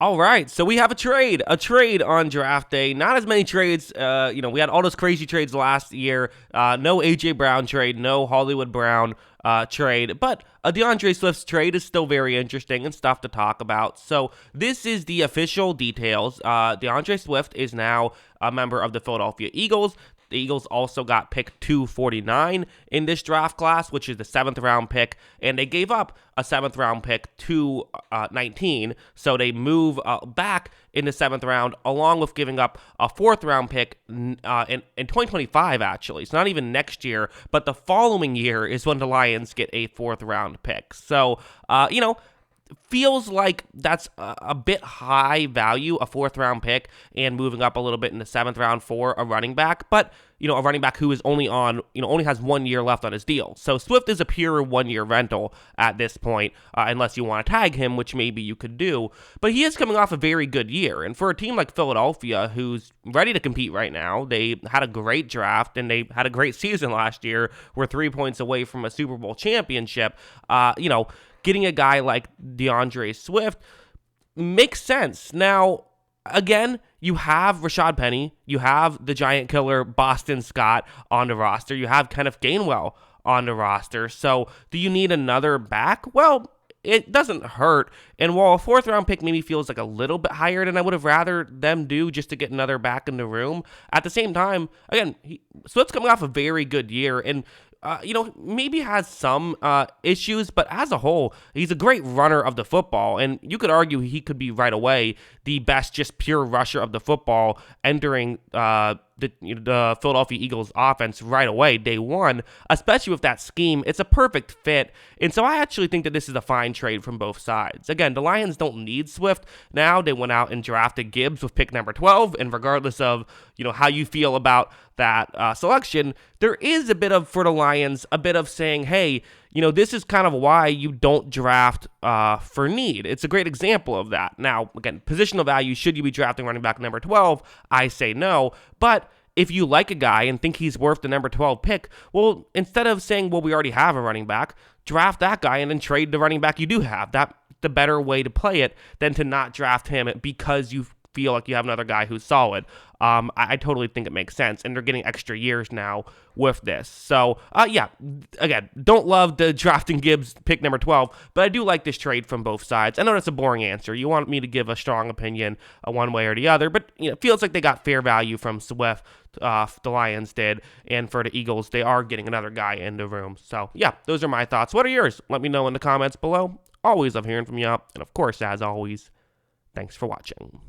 All right, so we have a trade on draft day. Not as many trades. We had all those crazy trades last year. No AJ Brown trade, no Hollywood Brown trade, but a DeAndre Swift's trade is still very interesting and stuff to talk about. So this is the official details. DeAndre Swift is now a member of the Philadelphia Eagles. The Eagles also got pick 249 in this draft class, which is the 7th round pick, and they gave up a 7th round pick to 19, so they move back in the 7th round, along with giving up a 4th round pick in 2025, actually. It's not even next year, but the following year is when the Lions get a 4th round pick. So, feels like that's a bit high value, a 4th round pick, and moving up a little bit in the 7th round for a running back, but a running back who is only has 1 year left on his deal. So Swift is a pure 1 year rental at this point, unless you want to tag him, which maybe you could do. But he is coming off a very good year, and for a team like Philadelphia, who's ready to compete right now, they had a great draft and they had a great season last year. We're 3 points away from a Super Bowl championship. Getting a guy like DeAndre Swift makes sense. Now, again, you have Rashad Penny, you have the giant killer Boston Scott on the roster, you have Kenneth Gainwell on the roster. So, do you need another back? Well, it doesn't hurt. And while a 4th round pick maybe feels like a little bit higher than I would have rather them do just to get another back in the room, at the same time, again, Swift's coming off a very good year, and maybe has some issues, but as a whole, he's a great runner of the football, and you could argue he could be right away the best just pure rusher of the football entering the Philadelphia Eagles offense right away, day one, especially with that scheme. It's a perfect fit, and so I actually think that this is a fine trade from both sides. Again, the Lions don't need Swift now. They went out and drafted Gibbs with pick number 12, and regardless of how you feel about that selection, there is a bit of, for the Lions, a bit of saying, hey, this is kind of why you don't draft for need. It's a great example of that. Now, again, positional value, should you be drafting running back number 12? I say no, but if you like a guy and think he's worth the number 12 pick, well, instead of saying, well, we already have a running back, draft that guy and then trade the running back you do have. That's the better way to play it than to not draft him because you feel like you have another guy who's solid. I totally think it makes sense, and they're getting extra years now with this. So, again, don't love the drafting Gibbs pick number 12, but I do like this trade from both sides. I know that's a boring answer. You want me to give a strong opinion one way or the other, but it feels like they got fair value from Swift. The Lions did, and for the Eagles, they are getting another guy in the room. So, those are my thoughts. What are yours? Let me know in the comments below. Always love hearing from you, and of course, as always, thanks for watching.